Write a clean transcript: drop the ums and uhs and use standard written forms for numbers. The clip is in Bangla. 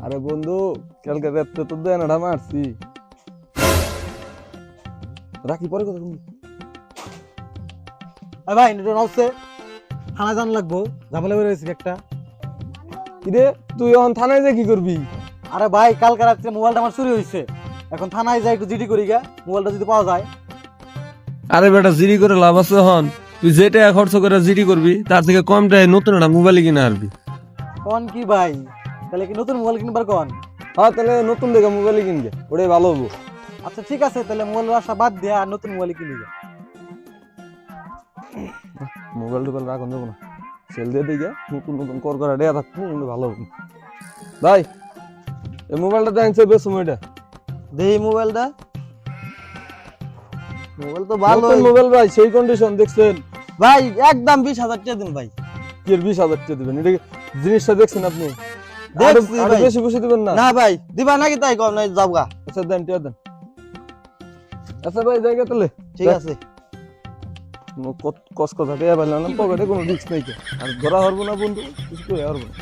আরে বন্ধু, কালকে রাত্রে তো দেনাটা মারছি। রাখি পরে কথা তুমি। ভাই নিউটন হাউসে থানায় জান লাগবো, ঝামেলা বের হয়েছে একটা। কিরে তুই এখন থানায় যে কি করবি? আরে ভাই কালকে রাত্রে মোবাইলটা আমার চুরি হয়েছে, এখন থানায় যাই একটু জিডি করি গা, মোবাইলটা যদি পাওয়া যায়। আরে বেটা জিডি করে লাভ আছে হন? তুই যে টাকা খরচ করে জিডি করবি তার থেকে কম টাকায় নতুন একটা মোবাইল কিনে আনবি। কোন কি ভাই, তাহলে কি নতুন মোবাইল কিনবার কোন? হ্যাঁ, তাহলে নতুন দেখে মোবাইল কিনবে, ওটাই ভালো হবো। আচ্ছা ঠিক আছে, তাহলে মোবাইলের আশা বাদ দিয়ে আর নতুন মোবাইল কিনি গা। মোবাইল টোবাইল রাখুন দেবো না, সেল দিয়ে দিকে নতুন নতুন কর করা দেয়া থাকবো, ভালো হবো। ভাই এই মোবাইলটা দেখছে বেশ সময়টা দেই মোবাইলটা, মোবাইল তো ভালো নতুন মোবাইল ভাই, সেই কন্ডিশন দেখছেন ভাই, একদম 20,000 টাকা দিন ভাই। কি এর 20,000 টাকা দিবেন? এটা কি জিনিসটা দেখছেন আপনি? দেখছি আরো ভাই। বেশি বেশি দিবেন না? না ভাই দিবা নাকি তাই কম নাই যাবগা। আচ্ছা দেন, টিয়া দেন। আচ্ছা ভাই জায়গা তাহলে ঠিক আছে। কষ্ট কথা টিয়া পাইলাম না, পকেটে কোনো রিস্ক নাই, আর ধরা হরবো না বন্ধু, কিছু করে হরবো না।